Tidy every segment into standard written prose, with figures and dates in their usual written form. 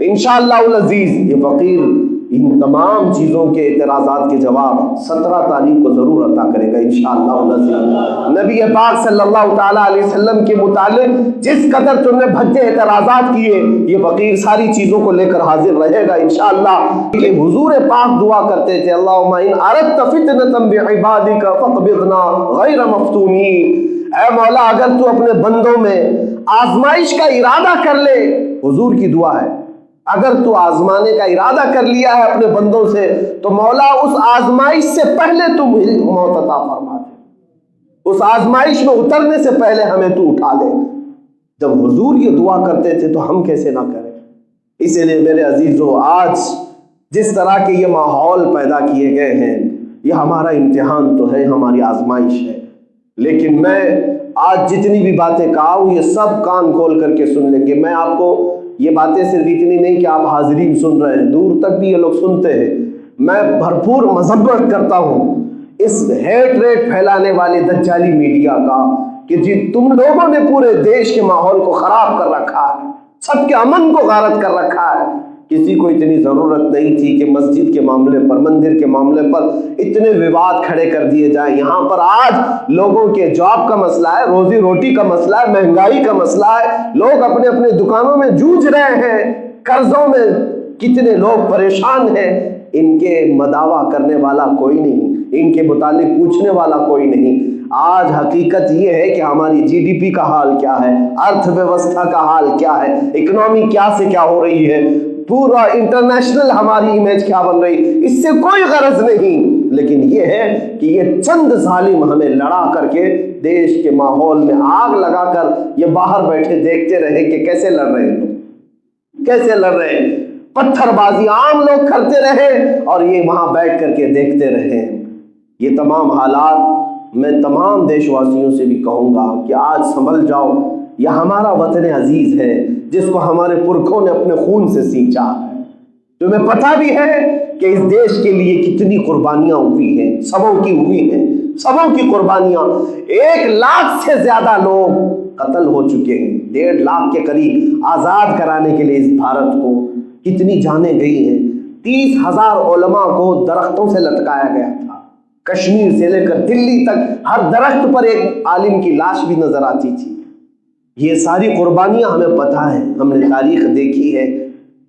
انشاءاللہ العزیز یہ فقیر ان تمام چیزوں کے اعتراضات کے جواب 17 تاریخ کو ضرور عطا کرے گا انشاءاللہ العزیز۔ نبی پاک صلی اللہ تعالیٰ علیہ وسلم کے متعلق جس قدر تم نے بھدے اعتراضات کیے، یہ فقیر ساری چیزوں کو لے کر حاضر رہے گا انشاءاللہ۔ کہ حضور پاک دعا کرتے تھے اللہم ان اردت فتنة بعبادک فاقبضنا غیر مفتونین، اے مولا اگر تو اپنے بندوں میں آزمائش کا ارادہ کر لے، حضور کی دعا ہے، اگر تو آزمانے کا ارادہ کر لیا ہے اپنے بندوں سے تو مولا اس آزمائش سے پہلے تو مجھے موت عطا فرما دے، اس آزمائش میں اترنے سے پہلے ہمیں تو اٹھا لے۔ جب حضور یہ دعا کرتے تھے تو ہم کیسے نہ کریں؟ اسی لیے میرے عزیزو، آج جس طرح کے یہ ماحول پیدا کیے گئے ہیں، یہ ہمارا امتحان تو ہے، ہماری آزمائش ہے، لیکن میں آج جتنی بھی باتیں کہا ہوں یہ سب کان کھول کر کے سن لیں گے۔ میں آپ کو یہ باتیں صرف اتنی نہیں کہ آپ حاضرین سن رہے ہیں، دور تک بھی یہ لوگ سنتے ہیں۔ میں بھرپور مذمت کرتا ہوں اس ہیٹ ریٹ پھیلانے والے دجالی میڈیا کا کہ جی تم لوگوں نے پورے دیش کے ماحول کو خراب کر رکھا ہے، سب کے امن کو غارت کر رکھا ہے۔ کسی کو اتنی ضرورت نہیں تھی کہ مسجد کے معاملے پر، مندر کے معاملے پر اتنے وواد کھڑے کر دیے جائیں۔ یہاں پر آج لوگوں کے جاب کا مسئلہ ہے، روزی روٹی کا مسئلہ ہے، مہنگائی کا مسئلہ ہے، لوگ اپنے اپنے دکانوں میں جوجھ رہے ہیں، قرضوں میں کتنے لوگ پریشان ہیں، ان کے مداوا کرنے والا کوئی نہیں، ان کے متعلق پوچھنے والا کوئی نہیں۔ آج حقیقت یہ ہے کہ ہماری جی ڈی پی کا حال کیا ہے، ارتھ ویوستھا کا حال کیا ہے، اکنامی کیا سے کیا ہو رہی ہے، پورا انٹرنیشنل ہماری امیج کیا بن رہی، اس سے کوئی غرض نہیں، لیکن یہ ہے کہ یہ چند ظالم ہمیں لڑا کر کے دیش کے ماحول میں آگ لگا کر یہ باہر بیٹھے دیکھتے رہے کہ کیسے لڑ رہے ہیں لوگ، کیسے لڑ رہے ہیں، پتھر بازی عام لوگ کرتے رہے اور یہ وہاں بیٹھ کر کے دیکھتے رہے۔ یہ تمام حالات میں تمام دیش واسیوں سے بھی کہوں گا کہ آج سنبھل جاؤ، یہ ہمارا وطن عزیز ہے جس کو ہمارے پرکھوں نے اپنے خون سے سینچا ہے۔ تمہیں پتہ بھی ہے کہ اس دیش کے لیے کتنی قربانیاں ہوئی ہیں، سبوں کی ہوئی ہیں، سبوں کی قربانیاں۔ 1 لاکھ سے زیادہ لوگ قتل ہو چکے ہیں، 1.5 لاکھ کے قریب آزاد کرانے کے لیے اس بھارت کو کتنی جانیں گئی ہیں۔ 30,000 علماء کو درختوں سے لٹکایا گیا تھا، کشمیر سے لے کر دلی تک ہر درخت پر ایک عالم کی لاش بھی نظر آتی تھی۔ یہ ساری قربانیاں ہمیں پتہ ہے، ہم نے تاریخ دیکھی ہے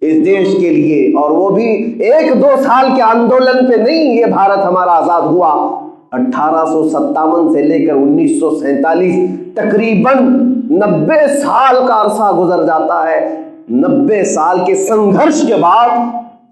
اس دیش کے لیے، اور وہ بھی 1-2 سال کے آندولن پہ نہیں یہ بھارت ہمارا آزاد ہوا۔ 1857 سے لے کر 1947 تقریباً 90 سال کا عرصہ گزر جاتا ہے۔ 90 سال کے سنگھرش کے بعد،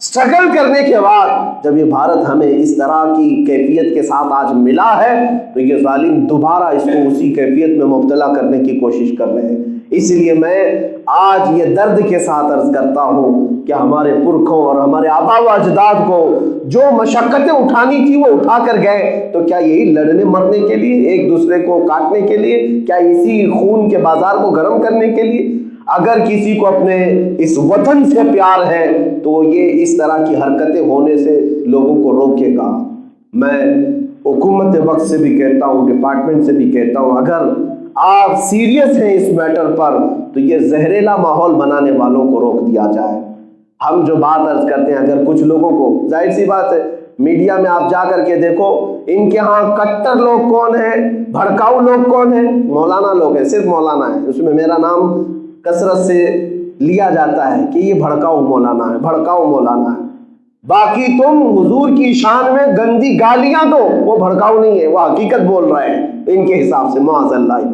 سٹرگل کرنے کے بعد جب یہ بھارت ہمیں اس طرح کی کیفیت کے ساتھ آج ملا ہے تو یہ ظالم دوبارہ اس کو اسی کیفیت میں مبتلا کرنے کی کوشش کر رہے ہیں۔ اس لیے میں آج یہ درد کے ساتھ عرض کرتا ہوں کہ ہمارے پرکھوں اور ہمارے آبا و اجداد کو جو مشقتیں اٹھانی تھی وہ اٹھا کر گئے، تو کیا یہی لڑنے مرنے کے لیے، ایک دوسرے کو کاٹنے کے لیے، کیا اسی خون کے بازار کو گرم کرنے کے لیے؟ اگر کسی کو اپنے اس وطن سے پیار ہے تو یہ اس طرح کی حرکتیں ہونے سے لوگوں کو روکے گا۔ میں حکومت وقت سے بھی کہتا ہوں، ڈپارٹمنٹ سے بھی کہتا ہوں، اگر آپ سیریس ہیں اس میٹر پر تو یہ زہریلا ماحول بنانے والوں کو روک دیا جائے۔ ہم جو بات عرض کرتے ہیں، اگر کچھ لوگوں کو، ظاہر سی بات ہے میڈیا میں آپ جا کر کے دیکھو ان کے ہاں کٹر لوگ کون ہیں، بھڑکاؤ لوگ کون ہیں، مولانا لوگ ہیں، صرف مولانا ہے، اس میں میرا نام کثرت سے لیا جاتا ہے کہ یہ بھڑکاؤ مولانا ہے، بھڑکاؤ مولانا ہے۔ باقی تم حضور کی شان میں گندی گالیاں دو، وہ بھڑکاؤ نہیں ہے، وہ حقیقت بول رہے ہیں ان کے حساب سے، معاذ اللہ۔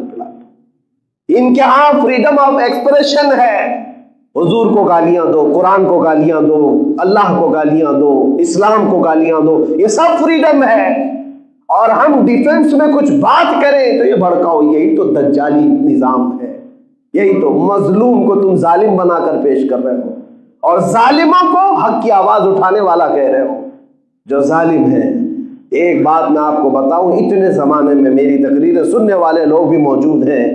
ان کے ہاں فریڈم آف ایکسپریشن ہے، حضور کو گالیاں دو، قرآن کو گالیاں دو، اللہ کو گالیاں دو، اسلام کو گالیاں دو، یہ سب فریڈم ہے۔ اور ہم ڈیفنس میں کچھ بات کریں تو یہ بھڑکاؤ، یہی تو دجالی نظام ہے، یہی تو مظلوم کو تم ظالم بنا کر پیش کر رہے ہو اور ظالموں کو حق کی آواز اٹھانے والا کہہ رہے ہو جو ظالم ہیں۔ ایک بات میں آپ کو بتاؤں، اتنے زمانے میں میری تقریریں سننے والے لوگ بھی موجود ہیں،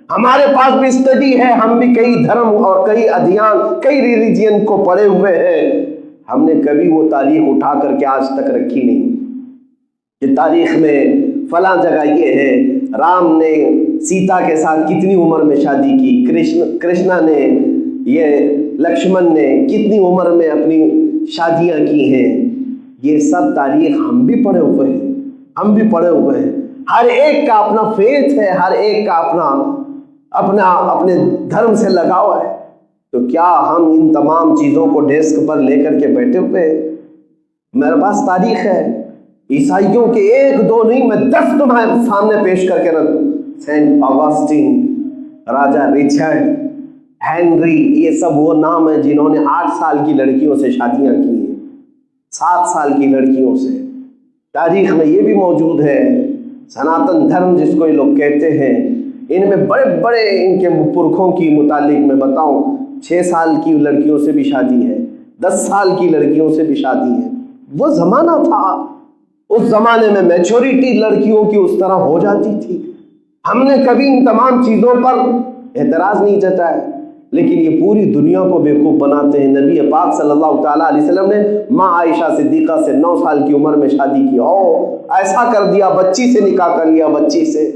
ہمارے پاس بھی اسٹڈی ہے، ہم بھی کئی دھرم اور کئی ادیان، کئی ریلیجین کو پڑھے ہوئے ہیں، ہم نے کبھی وہ تاریخ اٹھا کر کے آج تک رکھی نہیں کہ تاریخ میں فلاں جگہ یہ ہے، رام نے سیتا کے ساتھ کتنی عمر میں شادی کی، کرشنا نے یہ لکشمن نے کتنی عمر میں اپنی شادیاں کی ہیں، یہ سب تاریخ ہم بھی پڑھے ہوئے ہیں، ہم بھی پڑھے ہوئے ہیں۔ ہر ایک کا اپنا فیتھ ہے، ہر ایک کا اپنے دھرم سے لگاؤ ہے۔ تو کیا ہم ان تمام چیزوں کو ڈیسک پر لے کر کے بیٹھے ہوئے ہیں؟ میرے پاس تاریخ ہے، عیسائیوں کے 1 2 نہیں، میں 10 تمہارے سامنے پیش کر کے رکھ دوں۔ سینٹ آگسٹین، راجا رچرڈ، ہینری، یہ سب وہ نام ہیں جنہوں نے 8 سال کی لڑکیوں سے شادیاں کی ہیں، 7 سال کی لڑکیوں سے۔ تاریخ میں یہ بھی موجود ہے۔ سناتن دھرم جس کو یہ لوگ کہتے ہیں، ان میں بڑے بڑے ان کے پرکھوں کی متعلق میں بتاؤں، 6 سال کی لڑکیوں سے بھی شادی ہے، 10 سال کی لڑکیوں سے بھی شادی ہے۔ وہ زمانہ تھا، اس زمانے میں میچورٹی لڑکیوں کی اس طرح ہو جاتی تھی۔ ہم نے کبھی ان تمام چیزوں پر اعتراض نہیں جتایا، لیکن یہ پوری دنیا کو بیوقوف بناتے ہیں۔ نبی پاک صلی اللہ تعالیٰ علیہ وسلم نے ماں عائشہ صدیقہ سے 9 سال کی عمر میں شادی کی، ایسا کر دیا، بچی سے نکاح کر لیا، بچی سے۔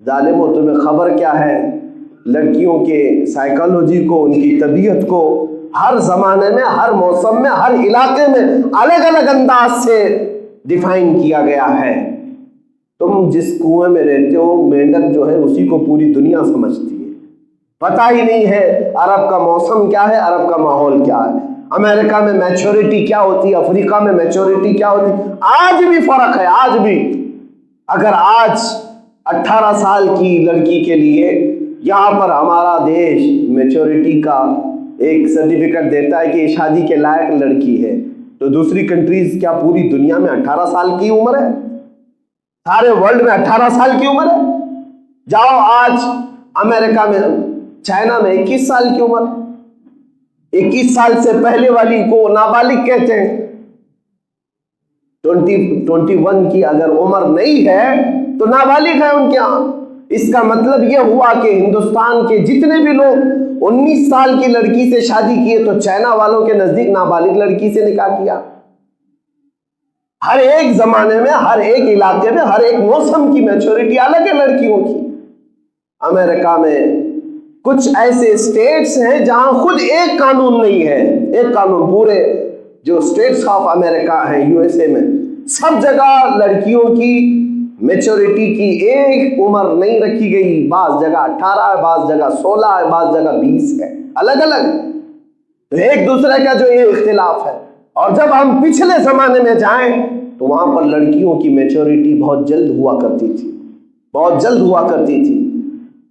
ظالموں، تمہیں خبر کیا ہے لڑکیوں کے سائیکالوجی کو، ان کی طبیعت کو ہر زمانے میں، ہر موسم میں، ہر علاقے میں الگ الگ انداز سے ڈیفائن کیا گیا ہے۔ تم جس کنویں میں رہتے ہو، مینڈک جو ہے اسی کو پوری دنیا سمجھتی ہے، پتہ ہی نہیں ہے عرب کا موسم کیا ہے، عرب کا ماحول کیا ہے، امریکہ میں میچورٹی کیا ہوتی ہے، افریقہ میں میچورٹی کیا ہوتی ہے۔ آج بھی فرق ہے، آج بھی۔ اگر آج 18 سال کی لڑکی کے لیے یہاں پر ہمارا دیش میچورٹی کا ایک سرٹیفکیٹ دیتا ہے کہ یہ شادی کے لائق لڑکی ہے، تو دوسری کنٹریز کیا پوری دنیا میں 18 سال کی عمر ہے؟ سارے ورلڈ میں 18 سال کی عمر ہے؟ جاؤ آج امریکہ میں، چائنا میں 21 سال کی عمر ہے۔ 21 سال سے پہلے والی کو نابالغ کہتے ہیں۔ 21 کی اگر عمر نہیں ہے تو نابالغ ہے ان کے ہاں۔ اس کا مطلب یہ ہوا کہ ہندوستان کے جتنے بھی لوگ 19 سال کی لڑکی سے شادی کیے تو چائنا والوں کے نزدیک نابالغ لڑکی سے نکاح کیا۔ ہر ایک زمانے میں، ہر ایک علاقے میں، ہر ایک موسم کی میچورٹی الگ ہے لڑکیوں کی۔ امریکہ میں کچھ ایسے اسٹیٹس ہیں جہاں خود ایک قانون نہیں ہے، ایک قانون پورے جو اسٹیٹس آف امریکہ ہیں، USA میں سب جگہ لڑکیوں کی میچورٹی کی ایک عمر نہیں رکھی گئی۔ بعض جگہ 18 ہے، بعض جگہ 16 ہے، بعض جگہ 20 ہے، الگ الگ۔ تو ایک دوسرے کا جو یہ اختلاف ہے۔ اور جب ہم پچھلے زمانے میں جائیں تو وہاں پر لڑکیوں کی میچورٹی بہت جلد ہوا کرتی تھی، بہت جلد ہوا کرتی تھی۔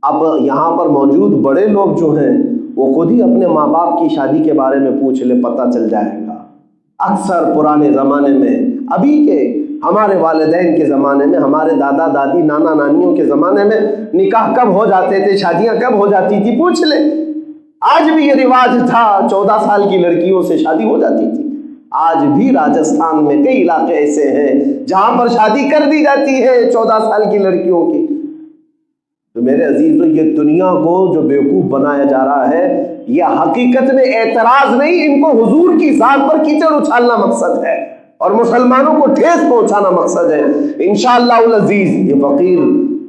اب یہاں پر موجود بڑے لوگ جو ہیں وہ خود ہی اپنے ماں باپ کی شادی کے بارے میں پوچھ لے، پتہ چل جائے گا۔ اکثر پرانے زمانے میں، ابھی کے ہمارے والدین کے زمانے میں، ہمارے دادا دادی نانا نانیوں کے زمانے میں نکاح کب ہو جاتے تھے، شادیاں کب ہو جاتی تھی، پوچھ لے۔ آج بھی یہ رواج تھا، 14 سال کی لڑکیوں سے شادی ہو جاتی تھی۔ آج بھی راجستھان میں کئی علاقے ایسے ہیں جہاں پر شادی کر دی جاتی ہے 14 سال کی لڑکیوں کی۔ تو میرے عزیزو، یہ دنیا کو جو بیوقوف بنایا جا رہا ہے، یہ حقیقت میں اعتراض نہیں، ان کو حضور کی ذات پر کیچڑ اچھالنا مقصد ہے اور مسلمانوں کو ٹھیس پہنچانا مقصد ہے۔ انشاءاللہ العزیز یہ فقیر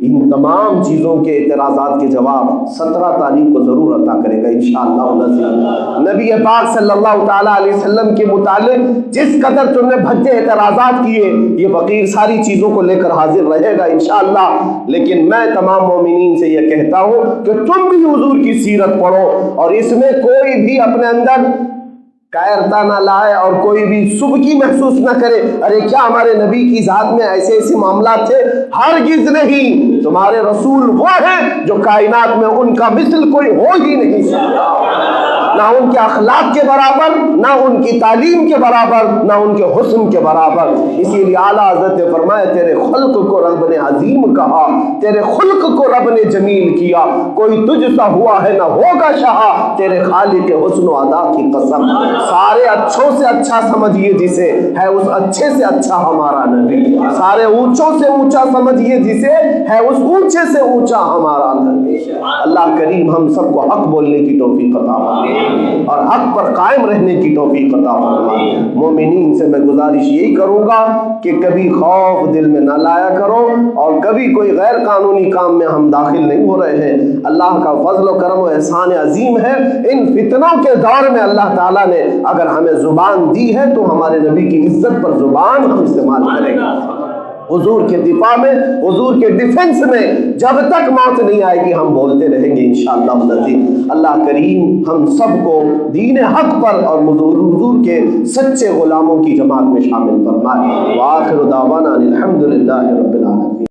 ان تمام چیزوں کے اعتراضات کے جواب 17 تاریخ کو ضرور عطا کرے گا انشاءاللہ العزیز۔ نبی پاک صلی اللہ تعالیٰ علیہ وسلم کے متعلق جس قدر تم نے بھدے اعتراضات کیے، یہ فقیر ساری چیزوں کو لے کر حاضر رہے گا انشاءاللہ۔ لیکن میں تمام مومنین سے یہ کہتا ہوں کہ تم بھی حضور کی سیرت پڑھو اور اس میں کوئی بھی اپنے اندر کائرتا نہ لائے اور کوئی بھی سبکی محسوس نہ کرے، ارے کیا ہمارے نبی کی ذات میں ایسے ایسے معاملات تھے؟ ہرگز نہیں۔ تمہارے رسول وہ ہیں جو کائنات میں ان کا مثل کوئی ہو ہی نہیں سکتا، نہ ان کے اخلاق کے برابر، نہ ان کی تعلیم کے برابر، نہ ان کے حسن کے برابر۔ اسی لیے اعلیٰ حضرت نے فرمایا تیرے خلق کو رب نے عظیم کہا، تیرے خلق کو رب نے جمیل کیا، کوئی تجھ سا ہوا ہے نہ ہوگا شہا، تیرے خالق حسن و ادا کی قسم۔ سارے اچھوں سے اچھا سمجھیے جسے، ہے اس اچھے سے اچھا ہمارا نبی۔ سارے اونچوں سے اونچا سمجھیے جسے، ہے اس اونچے سے اونچا ہمارا نبی۔ اللہ کریم ہم سب کو حق بولنے کی توفیق عطا فرمائے۔ اور حق پر قائم رہنے کی توفیق عطا فرما۔ مومنین سے میں گزارش یہی کروں گا کہ کبھی خوف دل میں نہ لایا کرو، اور کبھی کوئی غیر قانونی کام میں ہم داخل نہیں ہو رہے ہیں۔ اللہ کا فضل و کرم و احسان عظیم ہے، ان فتنوں کے دور میں اللہ تعالیٰ نے اگر ہمیں زبان دی ہے تو ہمارے نبی کی عزت پر زبان ہم استعمال کریں گے۔ حضور کے دفاع میں، حضور کے ڈیفنس میں جب تک موت نہیں آئے گی ہم بولتے رہیں گے انشاءاللہ العزیز۔ اللہ کریم ہم سب کو دین حق پر اور حضور کے سچے غلاموں کی جماعت میں شامل فرمائے۔ وآخر دعوانا الحمدللہ رب العالمین۔